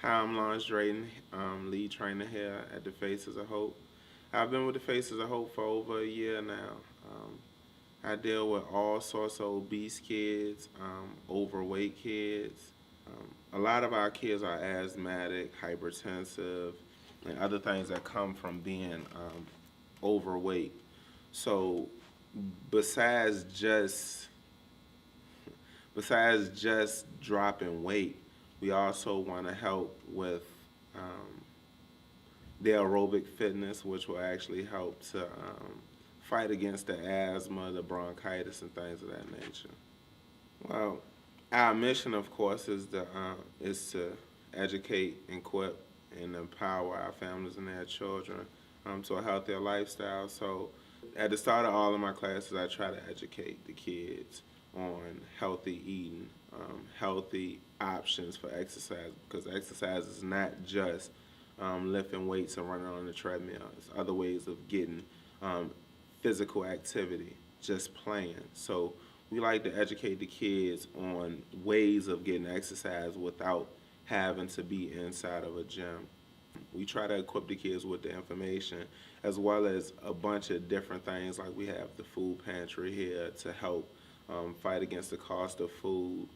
Hi, I'm Lawrence Drayton, lead trainer here at the Faces of Hope. I've been with the Faces of Hope for over a year now. I deal with all sorts of obese kids, overweight kids. A lot of our kids are asthmatic, hypertensive, and other things that come from being overweight. So, besides just besides just dropping weight, we also want to help with um, their aerobic fitness, which will actually help to fight against the asthma, the bronchitis, and things of that nature. Well, our mission, of course, is to educate, equip, and empower our families and their children to a healthier lifestyle. So, at the start of all of my classes, I try to educate the kids on healthy eating, healthy options for exercise, because exercise is not just lifting weights and running on the treadmill. It's other ways of getting um, physical activity, just playing. So we like to educate the kids on ways of getting exercise without having to be inside of a gym. We try to equip the kids with the information as well as a bunch of different things, like we have the food pantry here to help fight against the cost of food,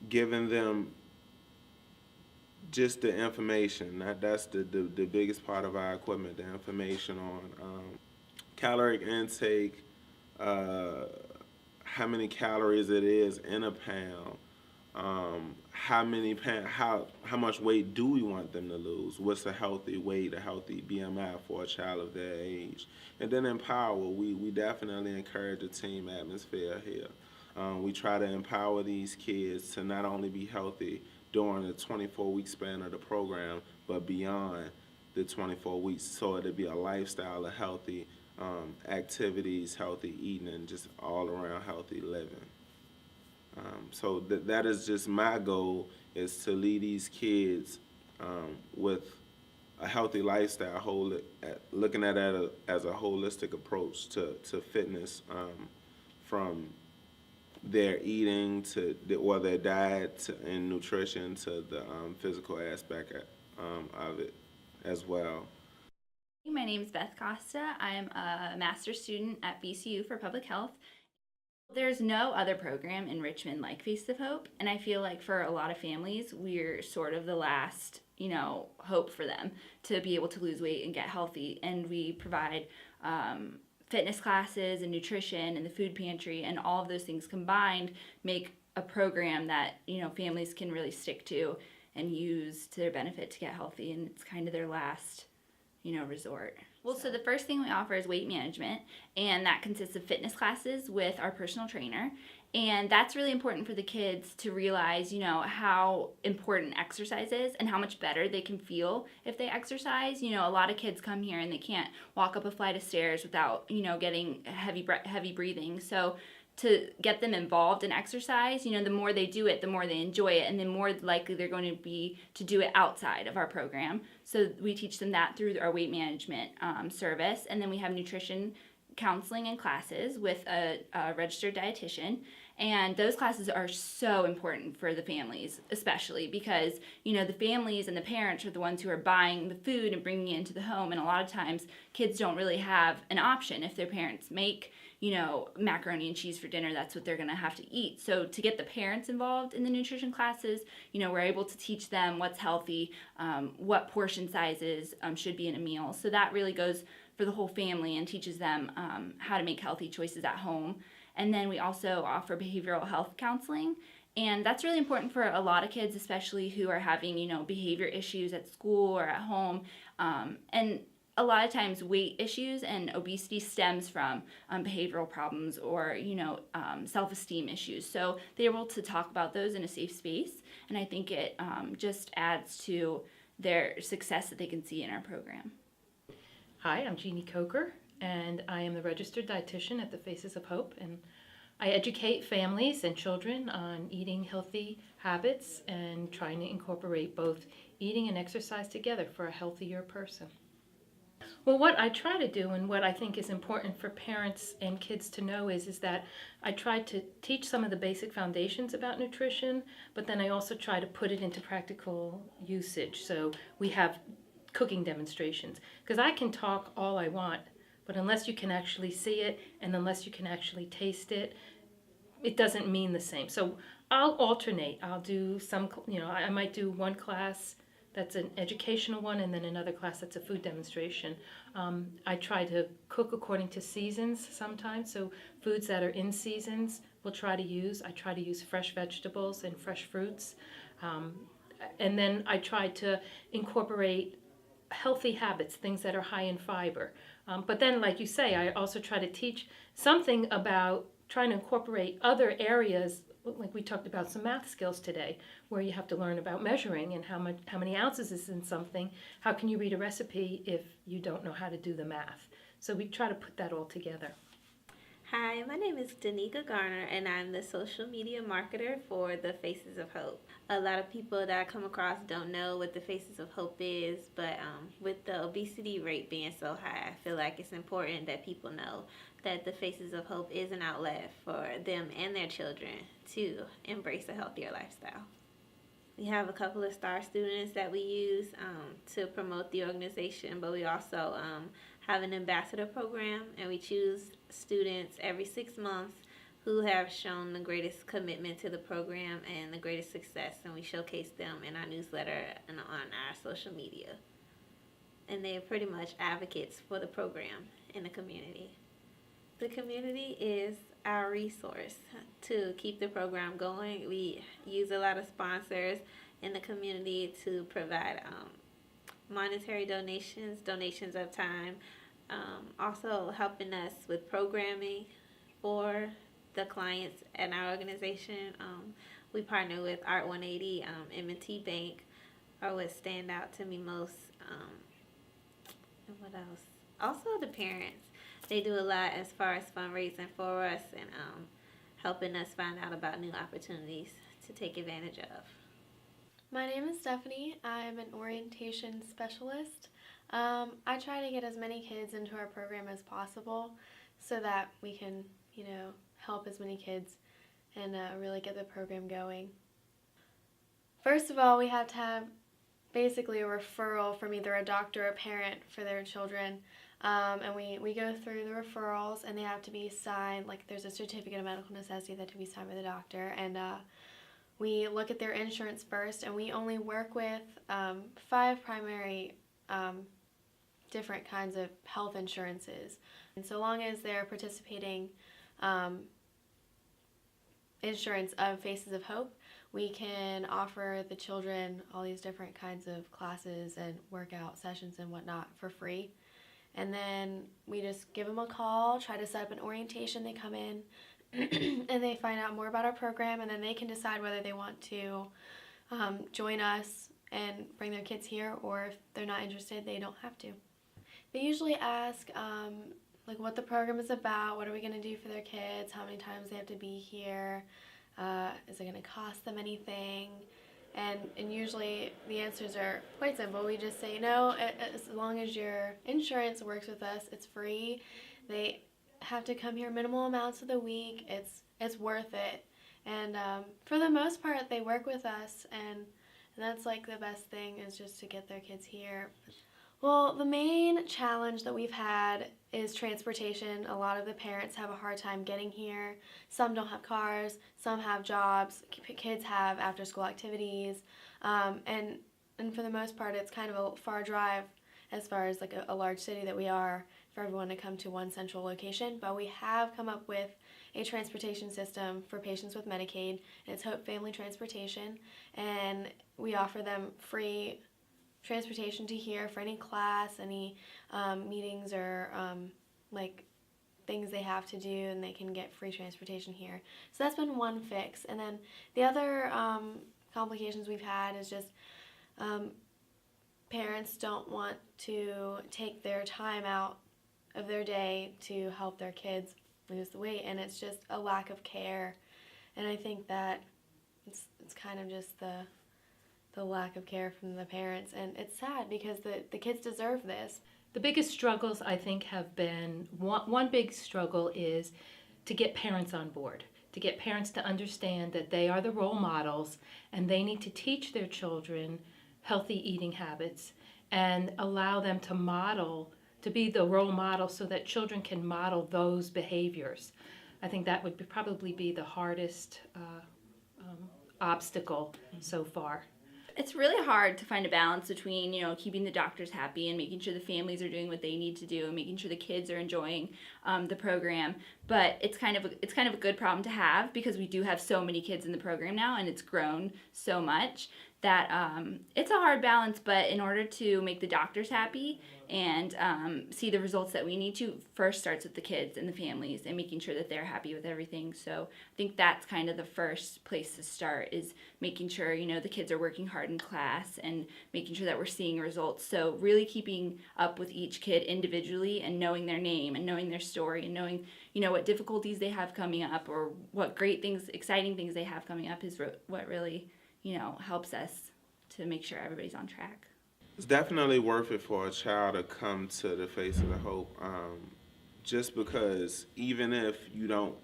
giving them just the information. That's the biggest part of our equipment, the information on caloric intake, uh, how many calories it is in a pound, how much weight do we want them to lose? What's a healthy weight, a healthy BMI for a child of their age? And then empower. We definitely encourage a team atmosphere here. We try to empower these kids to not only be healthy during the 24-week span of the program, but beyond the 24 weeks, so it'll be a lifestyle of healthy activities, healthy eating, and just all around healthy living. So that is just my goal, is to lead these kids with a healthy lifestyle, looking at it as a holistic approach to fitness, from their eating or their diet and nutrition to the physical aspect of it as well. My name is Beth Costa. I am a master's student at VCU for Public Health. There's no other program in Richmond like Face of Hope, and I feel like for a lot of families, we're sort of the last, hope for them to be able to lose weight and get healthy. And we provide fitness classes and nutrition and the food pantry, and all of those things combined make a program that families can really stick to and use to their benefit to get healthy. And it's kind of their last resort. Well, so the first thing we offer is weight management, and that consists of fitness classes with our personal trainer. And that's really important for the kids to realize, how important exercise is and how much better they can feel if they exercise. A lot of kids come here and they can't walk up a flight of stairs without, getting heavy breathing. So to get them involved in exercise, the more they do it, the more they enjoy it, and the more likely they're going to be to do it outside of our program. So we teach them that through our weight management service. And then we have nutrition counseling and classes with a registered dietitian. And those classes are so important for the families, especially because, the families and the parents are the ones who are buying the food and bringing it into the home. And a lot of times kids don't really have an option. If their parents make macaroni and cheese for dinner, that's what they're going to have to eat. So to get the parents involved in the nutrition classes, we're able to teach them what's healthy, what portion sizes should be in a meal. So that really goes for the whole family and teaches them how to make healthy choices at home. And then we also offer behavioral health counseling. And that's really important for a lot of kids, especially who are having, behavior issues at school or at home. And a lot of times weight issues and obesity stems from behavioral problems or self-esteem issues, so they're able to talk about those in a safe space, and I think it just adds to their success that they can see in our program. Hi, I'm Jeannie Coker, and I am the registered dietitian at the Faces of Hope, and I educate families and children on eating healthy habits and trying to incorporate both eating and exercise together for a healthier person. Well, what I try to do and what I think is important for parents and kids to know is that I try to teach some of the basic foundations about nutrition, but then I also try to put it into practical usage. So we have cooking demonstrations because I can talk all I want, but unless you can actually see it and unless you can actually taste it, it doesn't mean the same. So I'll alternate. I'll do some, I might do one class that's an educational one and then another class that's a food demonstration. I try to cook according to seasons sometimes. So foods that are in seasons we'll try to use. I try to use fresh vegetables and fresh fruits. Um, and then I try to incorporate healthy habits, things that are high in fiber. But then, like you say, I also try to teach something about trying to incorporate other areas, like we talked about some math skills today, where you have to learn about measuring and how many ounces is in something. How can you read a recipe if you don't know how to do the math? So we try to put that all together. Hi, my name is Danica Garner, and I'm the social media marketer for the Faces of Hope. A lot of people that I come across don't know what the Faces of Hope is, but with the obesity rate being so high, I feel like it's important that people know that the Faces of Hope is an outlet for them and their children to embrace a healthier lifestyle. We have a couple of star students that we use to promote the organization, but we also have an ambassador program, and we choose students every 6 months who have shown the greatest commitment to the program and the greatest success, and we showcase them in our newsletter and on our social media. And they are pretty much advocates for the program in the community. The community is our resource to keep the program going. We use a lot of sponsors in the community to provide monetary donations of time, also helping us with programming for the clients at our organization. We partner with Art 180, M&T Bank are what stand out to me most. And what else? Also the parents. They do a lot as far as fundraising for us and helping us find out about new opportunities to take advantage of. My name is Stephanie. I'm an orientation specialist. I try to get as many kids into our program as possible so that we can, help as many kids and really get the program going. First of all, we have to have basically a referral from either a doctor or a parent for their children. And we go through the referrals, and they have to be signed, like there's a certificate of medical necessity that to be signed by the doctor, and we look at their insurance first, and we only work with 5 primary different kinds of health insurances. And so long as they're participating insurance of Faces of Hope, we can offer the children all these different kinds of classes and workout sessions and whatnot for free. And then we just give them a call, try to set up an orientation. They come in and they find out more about our program, and then they can decide whether they want to join us and bring their kids here, or if they're not interested, they don't have to. They usually ask like what the program is about, what are we going to do for their kids, how many times they have to be here, is it going to cost them anything? And usually the answers are quite simple. We just say, no, as long as your insurance works with us, it's free. They have to come here minimal amounts of the week. It's worth it. And for the most part, they work with us, and that's like the best thing, is just to get their kids here. Well, the main challenge that we've had is transportation. A lot of the parents have a hard time getting here. Some don't have cars, some have jobs, kids have after-school activities, and for the most part, it's kind of a far drive as far as like a large city that we are for everyone to come to one central location. But we have come up with a transportation system for patients with Medicaid, and it's Hope Family Transportation, and we offer them free transportation to here for any class, any meetings, or like things they have to do, and they can get free transportation here. So that's been one fix. And then the other complications we've had is just parents don't want to take their time out of their day to help their kids lose the weight, and it's just a lack of care. And I think that it's kind of just the lack of care from the parents, and it's sad because the kids deserve this. The biggest struggles, I think, have been one big struggle is to get parents on board, to get parents to understand that they are the role models and they need to teach their children healthy eating habits and allow them to model, to be the role model so that children can model those behaviors. I think that would probably be the hardest obstacle so far. It's really hard to find a balance between, keeping the doctors happy and making sure the families are doing what they need to do and making sure the kids are enjoying the program. But it's kind of a good problem to have because we do have so many kids in the program now and it's grown so much that it's a hard balance. But in order to make the doctors happy and see the results that we need to, first starts with the kids and the families and making sure that they're happy with everything. So I think that's kind of the first place to start, is making sure, the kids are working hard in class and making sure that we're seeing results. So really keeping up with each kid individually and knowing their name and knowing their story and knowing, what difficulties they have coming up or what great things, exciting things they have coming up is what really, helps us to make sure everybody's on track. It's definitely worth it for a child to come to the Faces of Hope, just because even if you don't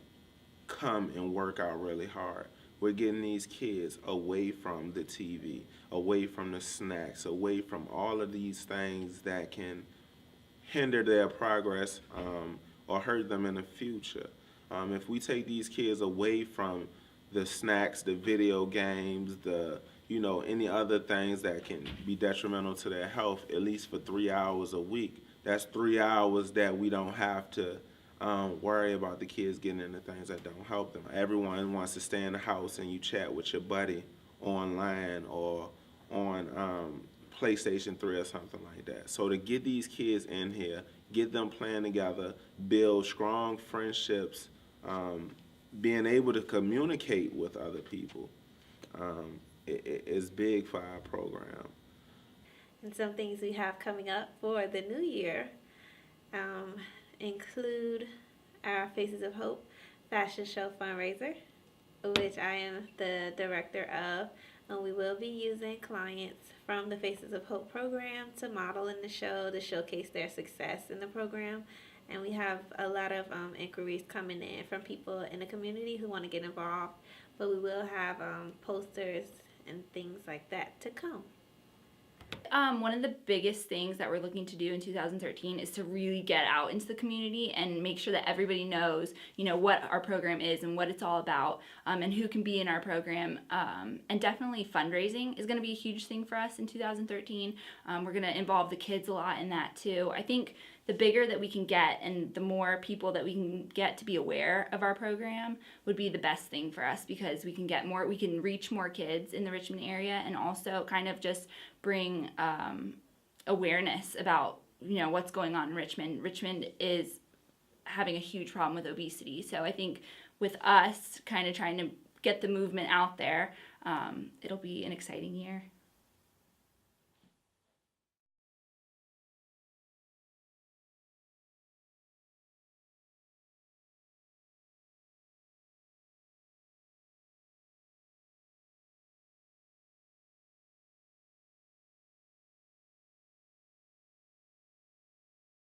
come and work out really hard, we're getting these kids away from the TV, away from the snacks, away from all of these things that can hinder their progress or hurt them in the future. If we take these kids away from the snacks, the video games, any other things that can be detrimental to their health, at least for 3 hours a week, that's 3 hours that we don't have to worry about the kids getting into things that don't help them. Everyone wants to stay in the house and you chat with your buddy online or on PlayStation 3 or something like that. So to get these kids in here, get them playing together, build strong friendships, being able to communicate with other people is big for our program. And some things we have coming up for the new year include our Faces of Hope fashion show fundraiser, which I am the director of. And we will be using clients from the Faces of Hope program to model in the show to showcase their success in the program. And we have a lot of inquiries coming in from people in the community who want to get involved. But we will have posters and things like that to come. One of the biggest things that we're looking to do in 2013 is to really get out into the community and make sure that everybody knows, what our program is and what it's all about, and who can be in our program. And definitely fundraising is going to be a huge thing for us in 2013. We're going to involve the kids a lot in that too. I think the bigger that we can get and the more people that we can get to be aware of our program would be the best thing for us, because we can reach more kids in the Richmond area and also kind of just bring awareness about, what's going on in Richmond. Richmond is having a huge problem with obesity. So I think with us kind of trying to get the movement out there, it'll be an exciting year.